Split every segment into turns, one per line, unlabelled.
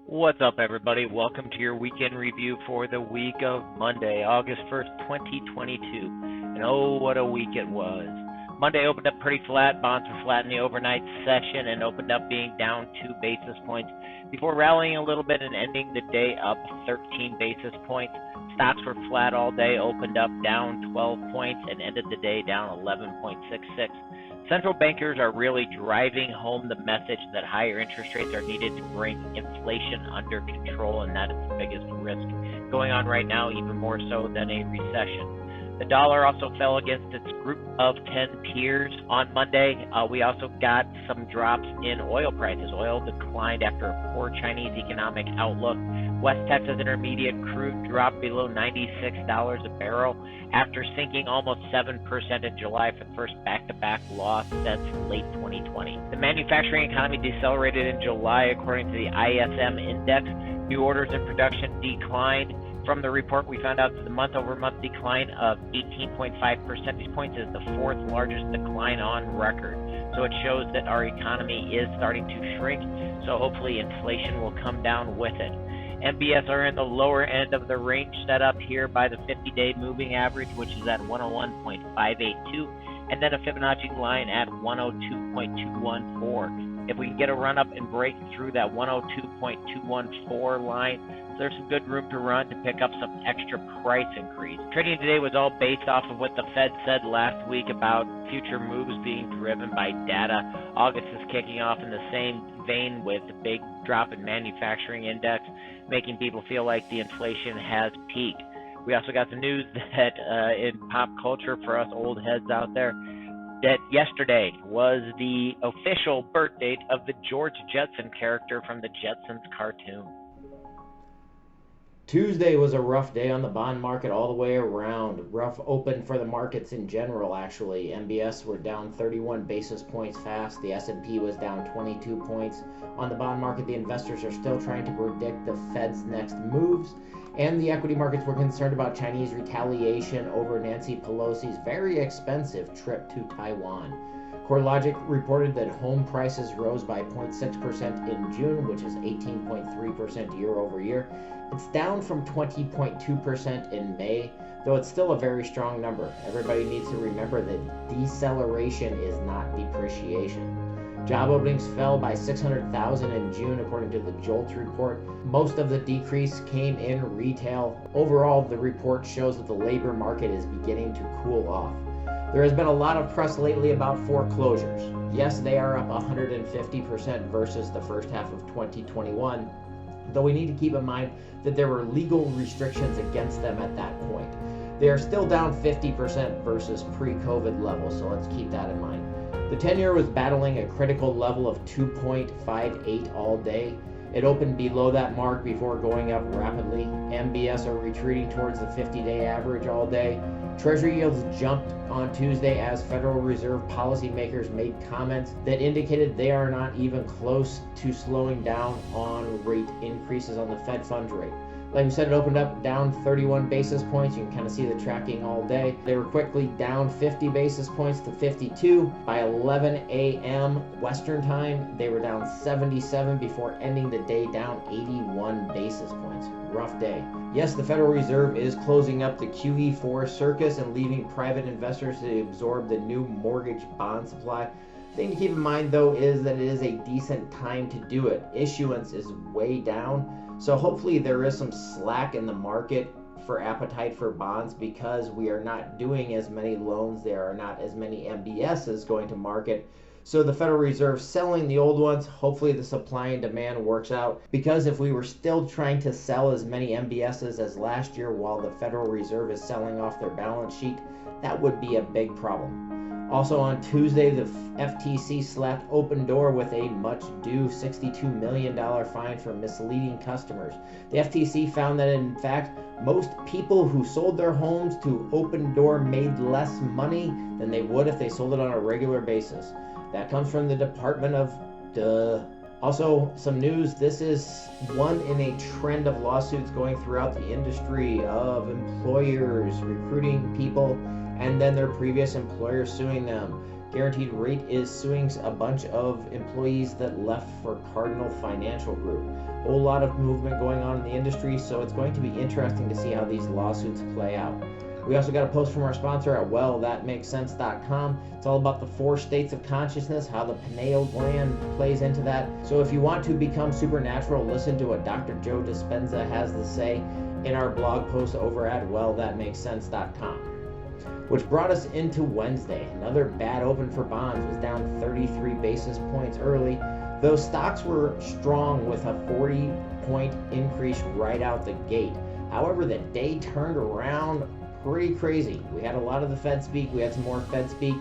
What's up, everybody? Welcome to your weekend review for the week of Monday, August 1st, 2022. And oh, what a week it was. Monday opened up pretty flat. Bonds were flat in the overnight session and opened up being down 2 basis points before rallying a little bit and ending the day up 13 basis points. Stocks were flat all day, opened up down 12 points and ended the day down 11.66. Central bankers are really driving home the message that higher interest rates are needed to bring inflation under control, and that is the biggest risk going on right now, even more so than a recession. The dollar also fell against its group of 10 peers on Monday. We also got some drops in oil prices. Oil declined after a poor Chinese economic outlook. West Texas Intermediate crude dropped below $96 a barrel after sinking almost 7% in July for the first back-to-back loss since late 2020. The manufacturing economy decelerated in July according to the ISM index. New orders and production declined. From the report, we found out that the month-over-month decline of 18.5 percentage points is the fourth largest decline on record. So it shows that our economy is starting to shrink, so hopefully inflation will come down with it. MBS are in the lower end of the range set up here by the 50-day moving average, which is at 101.582, and then a Fibonacci line at 102.214. If we can get a run up and break through that 102.214 line, there's some good room to run to pick up some extra price increase. Trading today was all based off of what the Fed said last week about future moves being driven by data. August is kicking off in the same vein with the big drop in manufacturing index, making people feel like the inflation has peaked. We also got the news that in pop culture for us old heads out there, that yesterday was the official birth date of the George Jetson character from the Jetsons cartoon.
Tuesday was a rough day on the bond market all the way around. Rough open for the markets in general, actually. MBS were down 31 basis points fast. The S&P was down 22 points. On the bond market, the investors are still trying to predict the Fed's next moves. And the equity markets were concerned about Chinese retaliation over Nancy Pelosi's very expensive trip to Taiwan. CoreLogic reported that home prices rose by 0.6% in June, which is 18.3% year over year. It's down from 20.2% in May, though it's still a very strong number. Everybody needs to remember that deceleration is not depreciation. Job openings fell by 600,000 in June, according to the JOLTS report. Most of the decrease came in retail. Overall, the report shows that the labor market is beginning to cool off. There has been a lot of press lately about foreclosures. Yes, they are up 150% versus the first half of 2021, though we need to keep in mind that there were legal restrictions against them at that point. They are still down 50% versus pre-COVID levels, so let's keep that in mind. The 10-year was battling a critical level of 2.58 all day. It opened below that mark before going up rapidly. MBS are retreating towards the 50-day average all day. Treasury yields jumped on Tuesday as Federal Reserve policymakers made comments that indicated they are not even close to slowing down on rate increases on the Fed funds rate. Like we said, it opened up down 31 basis points. You can kind of see the tracking all day. They were quickly down 50 basis points to 52. By 11 a.m. Western time, they were down 77 before ending the day down 81 basis points. Rough day. Yes, the Federal Reserve is closing up the QE4 circus and leaving private investors to absorb the new mortgage bond supply. The thing to keep in mind, though, is that it is a decent time to do it. Issuance is way down, so hopefully there is some slack in the market for appetite for bonds because we are not doing as many loans. There are not as many MBSs going to market. So the Federal Reserve selling the old ones, hopefully the supply and demand works out, because if we were still trying to sell as many MBSs as last year while the Federal Reserve is selling off their balance sheet, that would be a big problem. Also on Tuesday, the FTC slapped Opendoor with a much-due $62 million fine for misleading customers. The FTC found that, in fact, most people who sold their homes to Opendoor made less money than they would if they sold it on a regular basis. That comes from the Department of Also, some news. This is one in a trend of lawsuits going throughout the industry of employers recruiting people and then their previous employer suing them. Guaranteed Rate is suing a bunch of employees that left for Cardinal Financial Group. A whole lot of movement going on in the industry, so it's going to be interesting to see how these lawsuits play out. We also got a post from our sponsor at WellThatMakesSense.com. It's all about the 4 states of consciousness, how the pineal gland plays into that. So if you want to become supernatural, listen to what Dr. Joe Dispenza has to say in our blog post over at WellThatMakesSense.com. Which brought us into Wednesday. Another bad open for bonds, was down 33 basis points early. Those stocks were strong with a 40-point increase right out the gate. However, the day turned around pretty crazy. We had a lot of the Fed speak, we had some more Fed speak,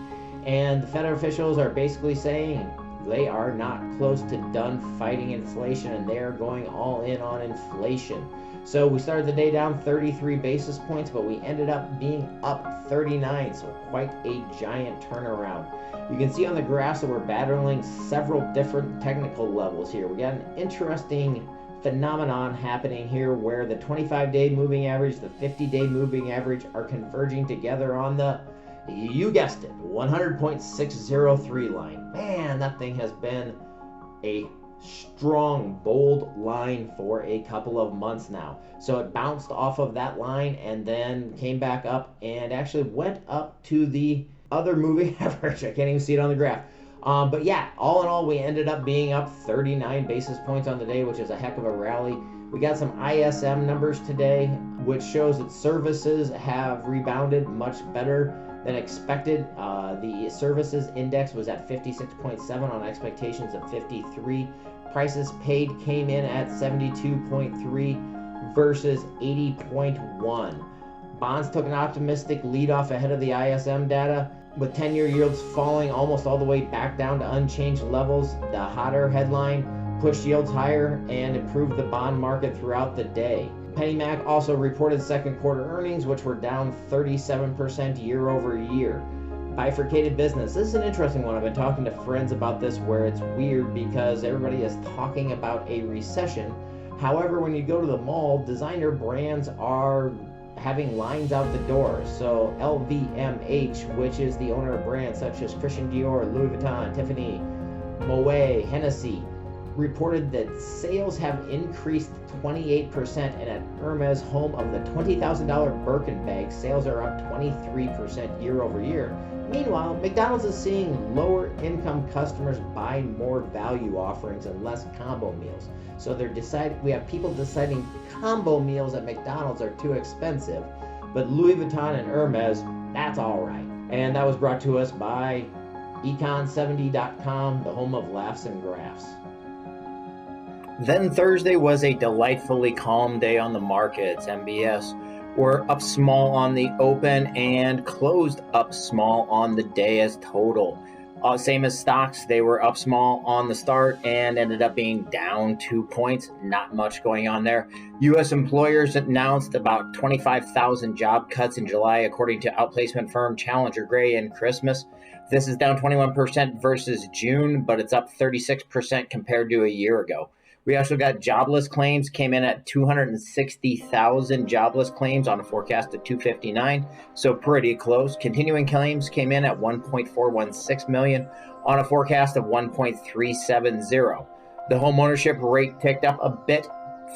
and the Fed officials are basically saying they are not close to done fighting inflation, and they are going all in on inflation. So we started the day down 33 basis points, but we ended up being up 39, so quite a giant turnaround. You can see on the graphs that we're battling several different technical levels here. We got an interesting phenomenon happening here where the 25-day moving average, the 50-day moving average are converging together on the, you guessed it, 100.603 line. Man, that thing has been a strong, bold line for a couple of months now. So it bounced off of that line and then came back up and actually went up to the other moving average. I can't even see it on the graph. But yeah, all in all, we ended up being up 39 basis points on the day, which is a heck of a rally. We got some ISM numbers today, which shows that services have rebounded much better than expected. The services index was at 56.7 on expectations of 53. Prices paid came in at 72.3 versus 80.1. Bonds took an optimistic lead off ahead of the ISM data, with 10-year yields falling almost all the way back down to unchanged levels. The hotter headline pushed yields higher and improved the bond market throughout the day. PennyMac also reported second quarter earnings, which were down 37% year over year. Bifurcated business. This is an interesting one. I've been talking to friends about this, where it's weird because everybody is talking about a recession. However, when you go to the mall, designer brands are having lines out the door. So LVMH, which is the owner of brands such as Christian Dior, Louis Vuitton, Tiffany, Moet, Hennessy, reported that sales have increased 28%, and at Hermes, home of the $20,000 Birkin bag, sales are up 23% year over year. Meanwhile, McDonald's is seeing lower income customers buy more value offerings and less combo meals. So we have people deciding combo meals at McDonald's are too expensive, but Louis Vuitton and Hermes, that's all right. And that was brought to us by econ70.com, the home of laughs and graphs.
Then Thursday was a delightfully calm day on the markets. MBS were up small on the open and closed up small on the day as total. Same as stocks, they were up small on the start and ended up being down 2 points. Not much going on there. U.S. employers announced about 25,000 job cuts in July, according to outplacement firm Challenger Gray and Christmas. This is down 21% versus June, but it's up 36% compared to a year ago. We also got jobless claims, came in at 260,000 jobless claims on a forecast of 259, so pretty close. Continuing claims came in at 1.416 million on a forecast of 1.370. The home ownership rate ticked up a bit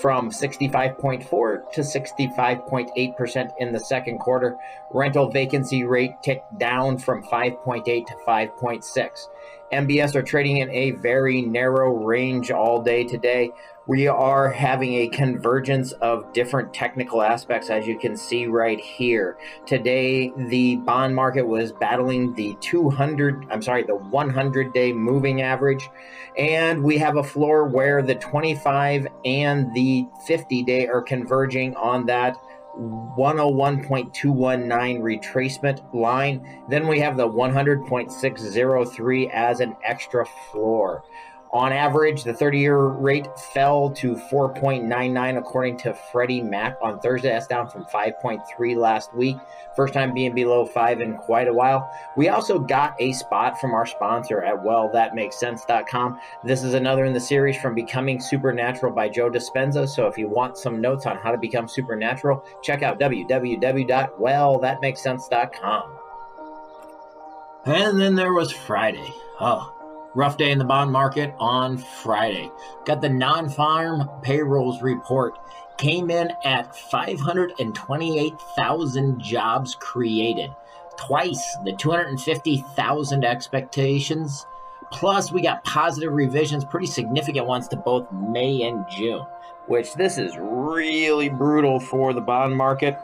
from 65.4 to 65.8% in the second quarter. Rental vacancy rate ticked down from 5.8 to 5.6. MBS are trading in a very narrow range all day today. We are having a convergence of different technical aspects, as you can see right here. Today, the bond market was battling the 100-day moving average, and we have a floor where the 25 and the 50-day are converging on that 101.219 retracement line. Then we have the 100.603 as an extra floor. On average, the 30-year rate fell to 4.99 according to Freddie Mac on Thursday. That's down from 5.3 last week. First time being below 5 in quite a while. We also got a spot from our sponsor at WellThatMakesSense.com. This is another in the series from Becoming Supernatural by Joe Dispenza. So if you want some notes on how to become supernatural, check out www.WellThatMakesSense.com. And then there was Friday. Oh, rough day in the bond market on Friday. Got the non-farm payrolls report. Came in at 528,000 jobs created. Twice the 250,000 expectations. Plus, we got positive revisions, pretty significant ones to both May and June, which this is really brutal for the bond market.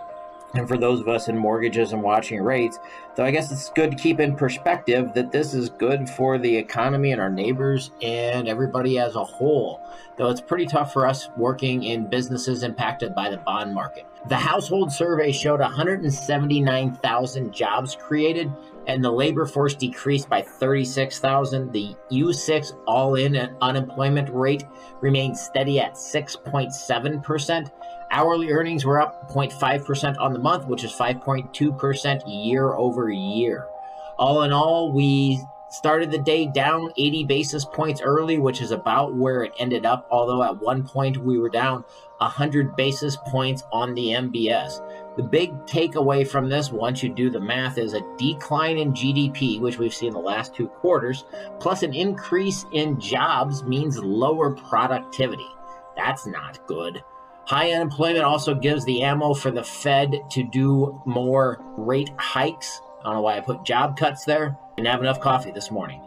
And for those of us in mortgages and watching rates, though I guess it's good to keep in perspective that this is good for the economy and our neighbors and everybody as a whole, though it's pretty tough for us working in businesses impacted by the bond market. The household survey showed 179,000 jobs created, and the labor force decreased by 36,000. The U6 all-in unemployment rate remained steady at 6.7%. Hourly earnings were up 0.5% on the month, which is 5.2% year over year. All in all, we started the day down 80 basis points early, which is about where it ended up, although at one point we were down 100 basis points on the MBS. The big takeaway from this, once you do the math, is a decline in GDP, which we've seen the last 2 quarters, plus an increase in jobs means lower productivity. That's not good. High unemployment also gives the ammo for the Fed to do more rate hikes. I don't know why I put job cuts there. Didn't have enough coffee this morning.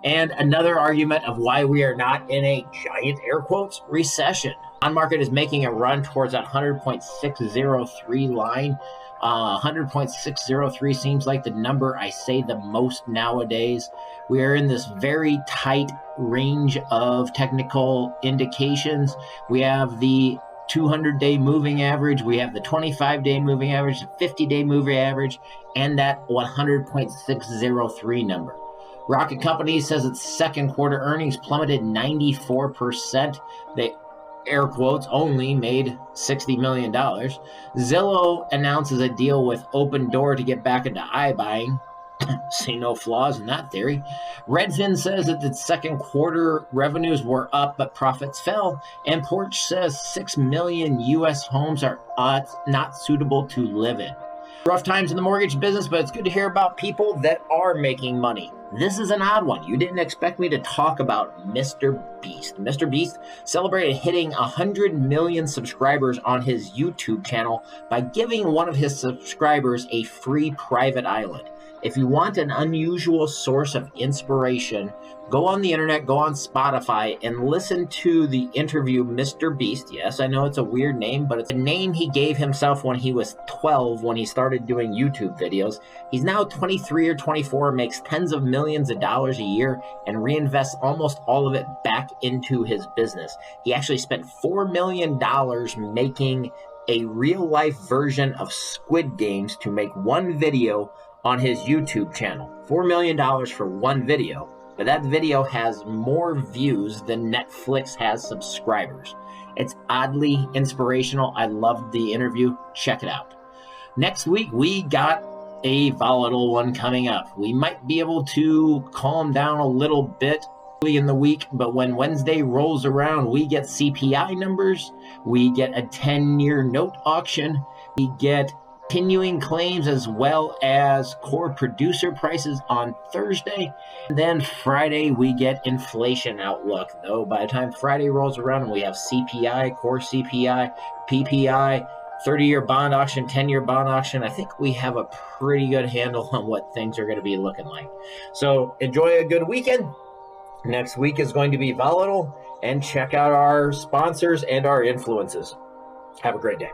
And another argument of why we are not in a giant, air quotes, recession. Bond market is making a run towards that 100.603 line. 100.603 seems like the number I say the most nowadays. We are in this very tight range of technical indications. We have the 200-day moving average, we have the 25-day moving average, the 50-day moving average, and that 100.603 number. Rocket Company says its second quarter earnings plummeted 94%. They, air quotes, only made $60 million. Zillow announces a deal with Open Door to get back into iBuying. See no flaws in that theory. Redfin says that its second quarter revenues were up, but profits fell. And Porch says 6 million U.S. homes are not suitable to live in. Rough times in the mortgage business, but it's good to hear about people that are making money. This is an odd one. You didn't expect me to talk about Mr. Beast. Mr. Beast celebrated hitting 100 million subscribers on his YouTube channel by giving one of his subscribers a free private island. If you want an unusual source of inspiration, go on the internet, go on Spotify, and listen to the interview Mr. Beast. Yes, I know it's a weird name, but it's a name he gave himself when he was 12 when he started doing YouTube videos. He's now 23 or 24, makes tens of millions of dollars a year, and reinvests almost all of it back into his business. He actually spent $4 million making a real-life version of Squid Games to make one video on his YouTube channel. $4 million for one video, but that video has more views than Netflix has subscribers. It's oddly inspirational. I loved the interview. Check it out. Next week, we got a volatile one coming up. We might be able to calm down a little bit early in the week, but when Wednesday rolls around, we get CPI numbers, we get a 10-year note auction, we get continuing claims as well as core producer prices on Thursday. And then Friday, we get inflation outlook. Though by the time Friday rolls around, we have CPI, core CPI, PPI, 30-year bond auction, 10-year bond auction. I think we have a pretty good handle on what things are going to be looking like. So enjoy a good weekend. Next week is going to be volatile, and check out our sponsors and our influences. Have a great day.